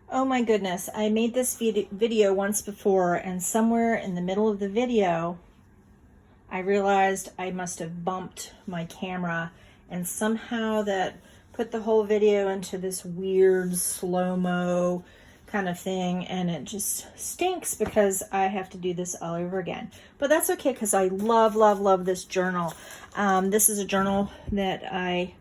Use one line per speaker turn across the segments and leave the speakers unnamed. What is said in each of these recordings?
Oh my goodness, I made this video once before, and somewhere in the middle of the video, I realized I must have bumped my camera, and somehow that put the whole video into this weird slow-mo kind of thing, and it just stinks because I have to do this all over again. But that's okay, because I love this journal. This is a journal that I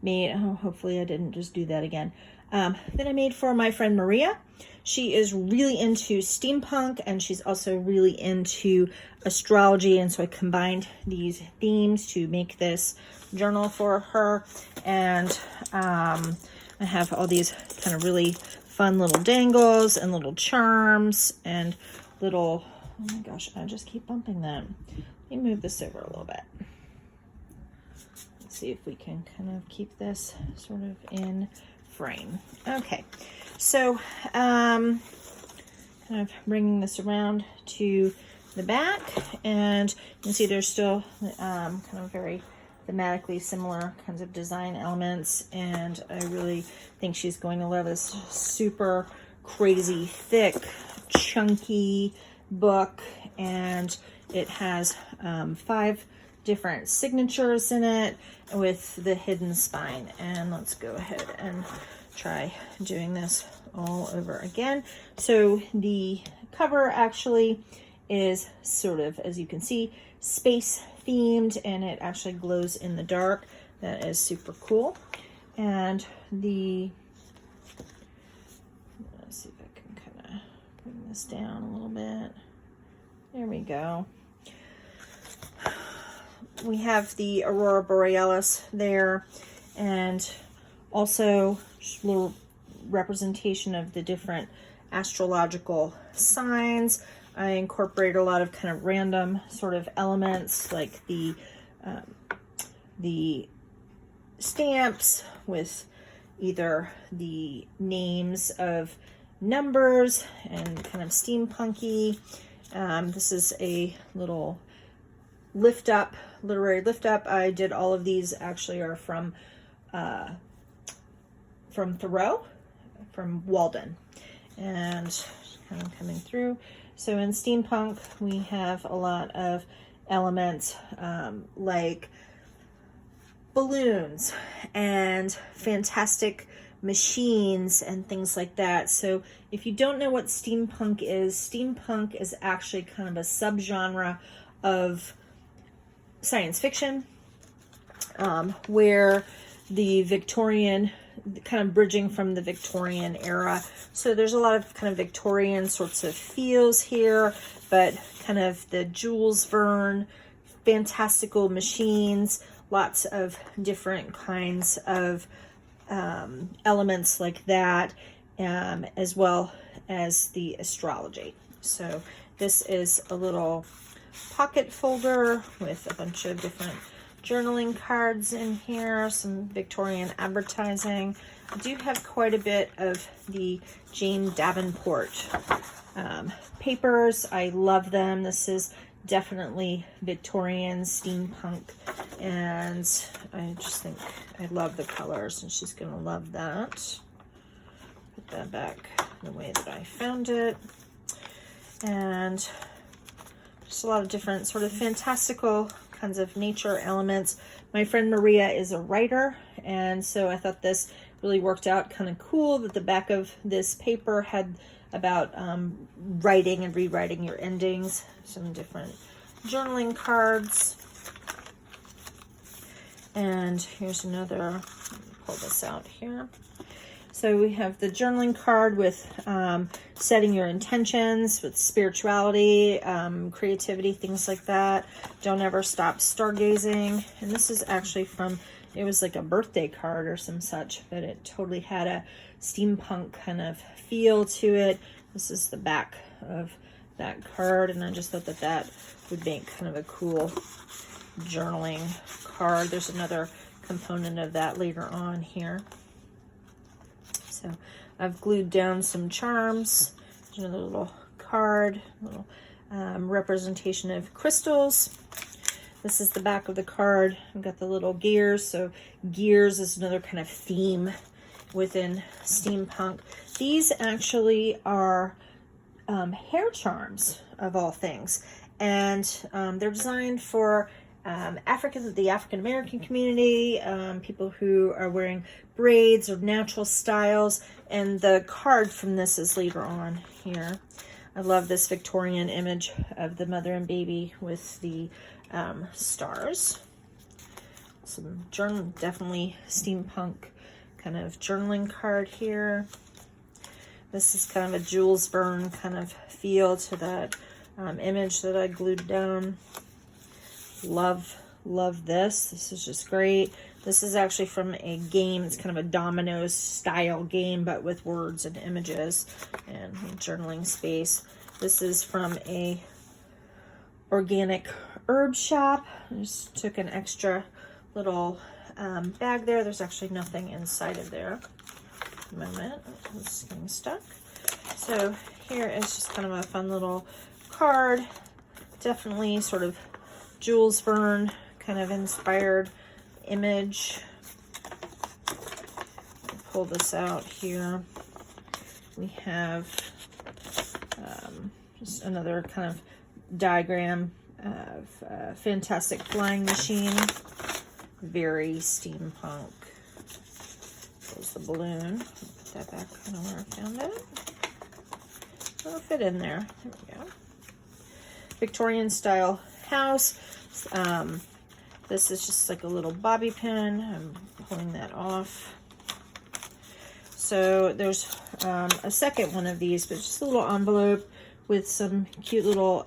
made. Oh, hopefully I didn't just do that again. That I made for my friend Maria. She is really into steampunk, and she's also really into astrology, and so I combined these themes to make this journal for her. And I have all these kind of really fun little dangles and little charms and little, oh my gosh, I just keep bumping them. Let me move this over a little bit. Let's see if we can kind of keep this sort of in frame. Okay, so kind of bringing this around to the back, and you can see there's still kind of very thematically similar kinds of design elements, and I really think she's going to love this super crazy thick chunky book, and it has 5 different signatures in it with the hidden spine. And let's go ahead and try doing this all over again. So the cover actually is sort of, as you can see, space themed, and it actually glows in the dark. That is super cool. And the, let's see if I can kind of bring this down a little bit. There we go. We have the Aurora Borealis there, and also just a little representation of the different astrological signs. I incorporate a lot of kind of random sort of elements, like the stamps with either the names of numbers and kind of steampunky. This is a little lift up, literary lift up. I did all of these actually are from Thoreau, from Walden, and kind of coming through. So in steampunk, we have a lot of elements like balloons and fantastic machines and things like that. So if you don't know what steampunk is actually kind of a subgenre of science fiction, where the Victorian, kind of bridging from the Victorian era. So there's a lot of kind of Victorian sorts of feels here, but kind of the Jules Verne, fantastical machines, lots of different kinds of elements like that, as well as the astrology. So this is a little pocket folder with a bunch of different journaling cards in here, some Victorian advertising. I do have quite a bit of the Jane Davenport papers. I love them. This is definitely Victorian steampunk, and I just think I love the colors, and she's gonna love that. Put that back the way that I found it. And just a lot of different sort of fantastical kinds of nature elements. My friend Maria is a writer, and so I thought this really worked out kind of cool that the back of this paper had about writing and rewriting your endings, some different journaling cards. And here's another, pull this out here. So we have the journaling card with setting your intentions, with spirituality, creativity, things like that. Don't ever stop stargazing. And this is actually from, it was like a birthday card or some such, but it totally had a steampunk kind of feel to it. This is the back of that card, and I just thought that that would make kind of a cool journaling card. There's another component of that later on here. So I've glued down some charms. There's another little card, little representation of crystals. This is the back of the card. I've got the little gears. So gears is another kind of theme within steampunk. These actually are hair charms, of all things, and they're designed for the African American community, people who are wearing braids or natural styles, and the card from this is later on here. I love this Victorian image of the mother and baby with the stars. Some journal, definitely steampunk kind of journaling card here. This is kind of a Jules Verne kind of feel to that image that I glued down. Love this. This is just great. This is actually from a game. It's kind of a dominoes style game, but with words and images and journaling space. This is from a organic herb shop. I just took an extra little bag there. There's actually nothing inside of there. A moment, it's getting stuck. So here is just kind of a fun little card. Definitely sort of Jules Verne kind of inspired image. Pull this out here. We have just another kind of diagram of a fantastic flying machine. Very steampunk. There's the balloon. Put that back kind of where I found it. It'll fit in there. There we go. Victorian style house. This is just like a little bobby pin. I'm pulling that off. So there's a second one of these, but just a little envelope with some cute little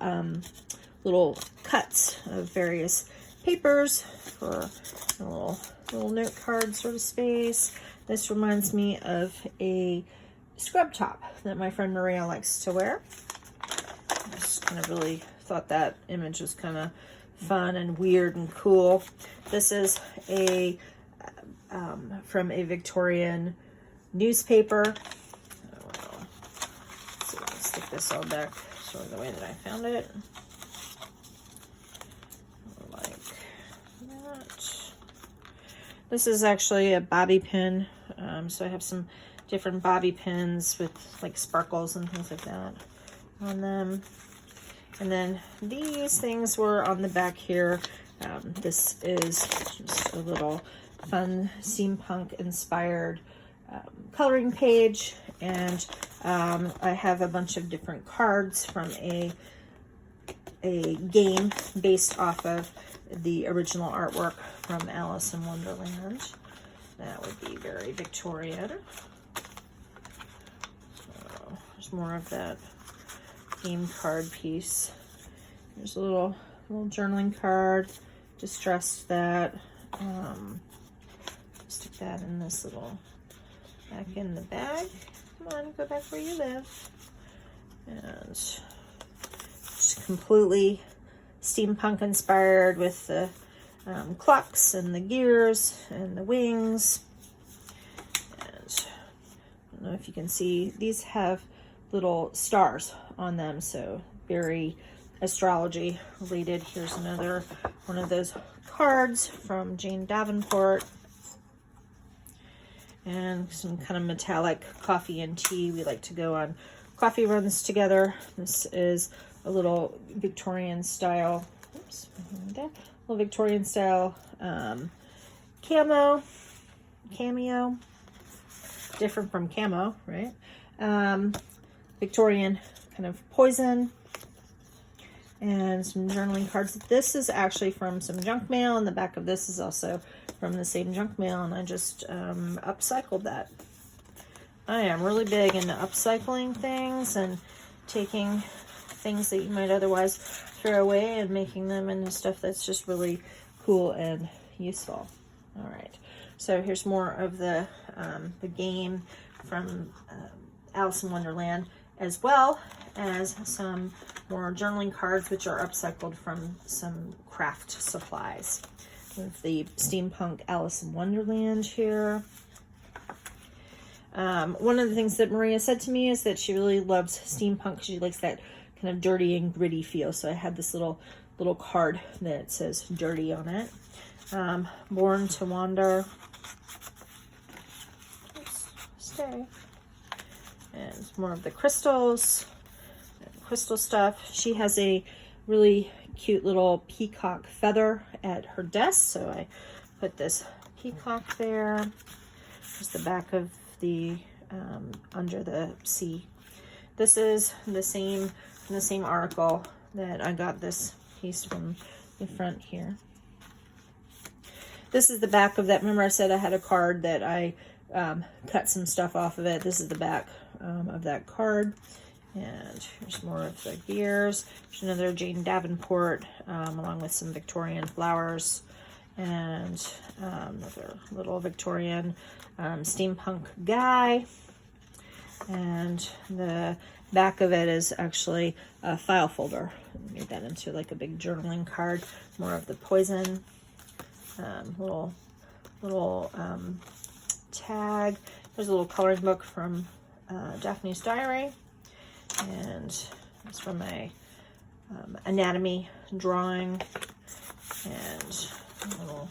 cuts of various papers for a little note card sort of space. This reminds me of a scrub top that my friend Maria likes to wear. I just kind of really thought that image was kind of fun and weird and cool. This is a from a Victorian newspaper. Let's see, let's stick this all back sort of the way that I found it. Like that. This is actually a bobby pin. So I have some different bobby pins with like sparkles and things like that on them. And then these things were on the back here. This is just a little fun steampunk inspired coloring page. And I have a bunch of different cards from a game based off of the original artwork from Alice in Wonderland. That would be very Victorian. So there's more of that game card piece. There's a little journaling card. Distressed that. Stick that in this little back in the bag. Come on, go back where you live. And just completely steampunk inspired with the clocks and the gears and the wings. And I don't know if you can see, these have little stars on them, so very astrology related. Here's another one of those cards from Jane Davenport. And some kind of metallic coffee and tea. We like to go on coffee runs together. This is a little Victorian style, little Victorian style cameo, different from camo, right? Victorian kind of poison, and some journaling cards. This is actually from some junk mail, and the back of this is also from the same junk mail, and I just upcycled that. I am really big into upcycling things and taking things that you might otherwise throw away and making them into stuff that's just really cool and useful. All right, so here's more of the game from Alice in Wonderland, as well as some more journaling cards, which are upcycled from some craft supplies. With the steampunk Alice in Wonderland here. One of the things that Maria said to me is that she really loves steampunk. She likes that kind of dirty and gritty feel. So I had this little card that says dirty on it. Born to Wander. Oops. Okay. And more of the crystals, crystal stuff. She has a really cute little peacock feather at her desk, so I put this peacock there. There's the back of the under the sea. This is the same from the same article that I got this piece from the front here. This is the back of that. Remember I said I had a card that I cut some stuff off of it. This is the back of that card. And here's more of the gears. There's another Jane Davenport along with some Victorian flowers. And another little Victorian steampunk guy. And the back of it is actually a file folder. I made that into like a big journaling card. More of the poison. Little tag. There's a little coloring book from Daphne's Diary. And it's from a anatomy drawing. And a little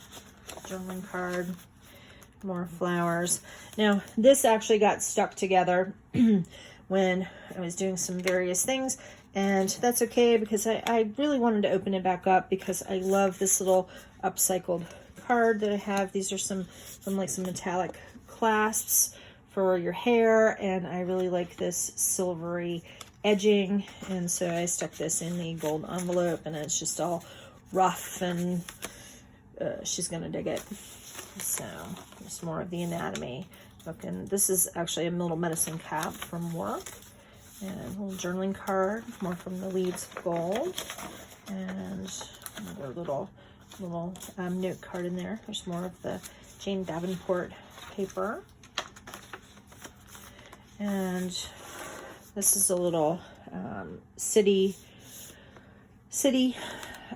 journaling card. More flowers. Now, this actually got stuck together when I was doing some various things, and that's okay because I really wanted to open it back up because I love this little upcycled card that I have. These are some metallic clasps for your hair, and I really like this silvery edging, and so I stuck this in the gold envelope, and it's just all rough, and she's gonna dig it. So there's more of the anatomy book, and this is actually a little medicine cap from work, and a little journaling card, more from the Leaves of Gold, and another little note card in there. There's more of the Jane Davenport paper, and this is a little city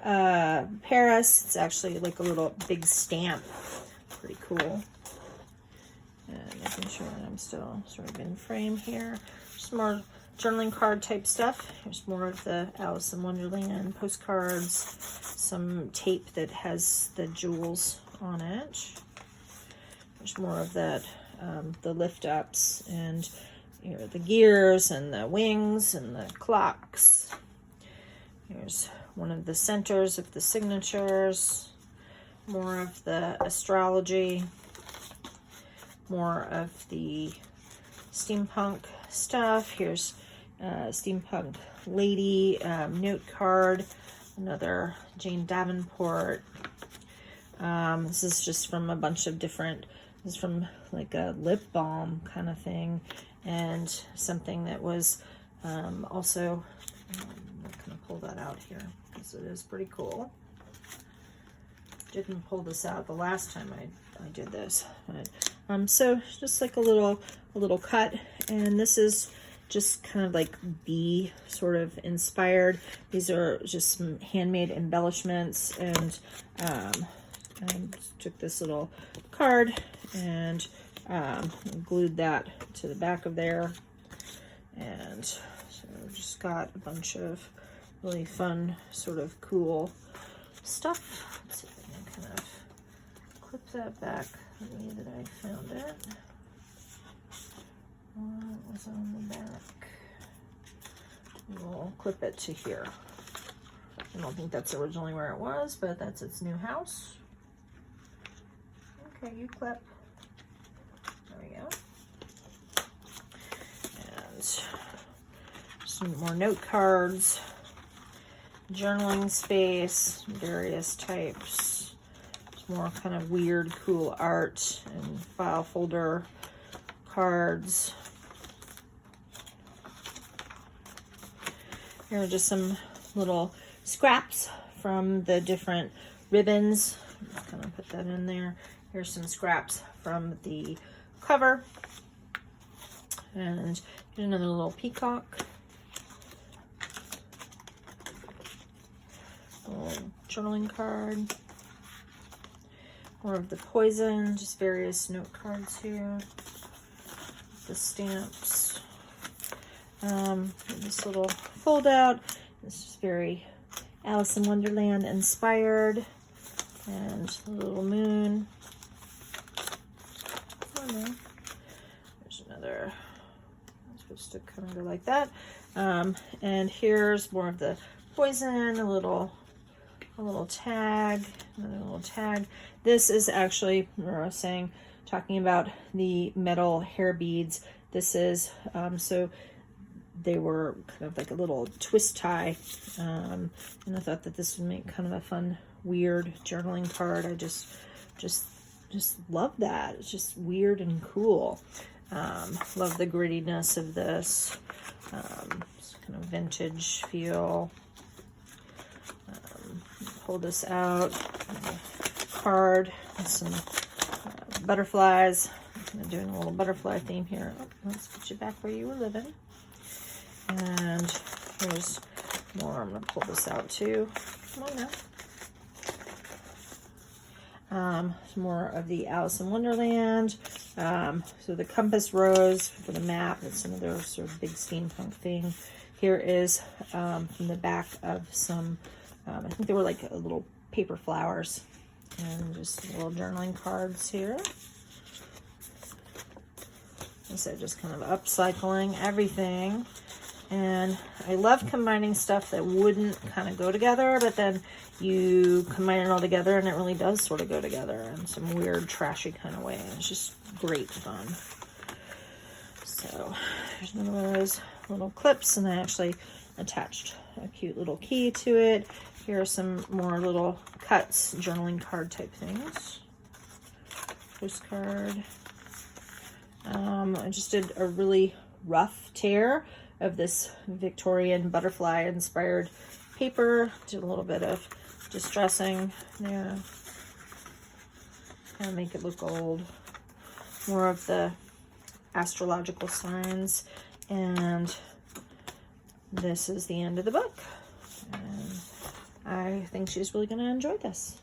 Paris. It's actually like a little big stamp. Pretty cool. And making sure that I'm still sort of in frame here. Just more journaling card type stuff. Here's more of the Alice in Wonderland postcards. Some tape that has the jewels on it. There's more of that, the lift ups, and you know, the gears and the wings and the clocks. Here's one of the centers of the signatures. More of the astrology, more of the steampunk stuff. Here's steampunk lady note card, another Jane Davenport. This is just from a bunch of different, this is from like a lip balm kind of thing, and something that was also, I'm going to pull that out here because it is pretty cool. Didn't pull this out the last time I did this, but so just like a little cut, and this is just kind of like bee sort of inspired. These are just some handmade embellishments, and I took this little card and glued that to the back of there, and so just got a bunch of really fun sort of cool stuff. Let's see if I can kind of clip that back the way that I found it. What was on the back? We'll clip it to here. I don't think that's originally where it was, but that's its new house. Okay, you clip. There we go. And some more note cards. Journaling space, various types. There's more kind of weird, cool art and file folder cards. Here are just some little scraps from the different ribbons. I'm just gonna put that in there. Here's some scraps from the cover. And here's another little peacock. Little journaling card. More of the poison, just various note cards here. The stamps. This little fold out. This is very Alice in Wonderland inspired. And the little moon. Oh no. There's another supposed to kind of go like that. And here's more of the poison, a little tag, another little tag. This is actually, where I was saying, talking about the metal hair beads. This is, so they were kind of like a little twist tie. And I thought that this would make kind of a fun, weird journaling card. I just love that. It's just weird and cool. Love the grittiness of this. It's kind of vintage feel. Pull this out, card, and some butterflies. I'm kind of doing a little butterfly theme here. Oh, let's put you back where you were living. And here's more. I'm going to pull this out too. Come on now. Some more of the Alice in Wonderland. So the compass rose for the map. That's another sort of big steampunk thing. Here is from the back of some, I think they were like little paper flowers. And just little journaling cards here. And so just kind of upcycling everything. And I love combining stuff that wouldn't kind of go together, but then you combine it all together and it really does sort of go together in some weird, trashy kind of way. It's just great fun. So here's one of those little clips, and I actually attached a cute little key to it. Here are some more little cuts, journaling card type things. Postcard. I just did a really rough tear of this Victorian butterfly inspired paper. Did a little bit of distressing there. Kind of make it look old. More of the astrological signs. And this is the end of the book. And I think she's really going to enjoy this.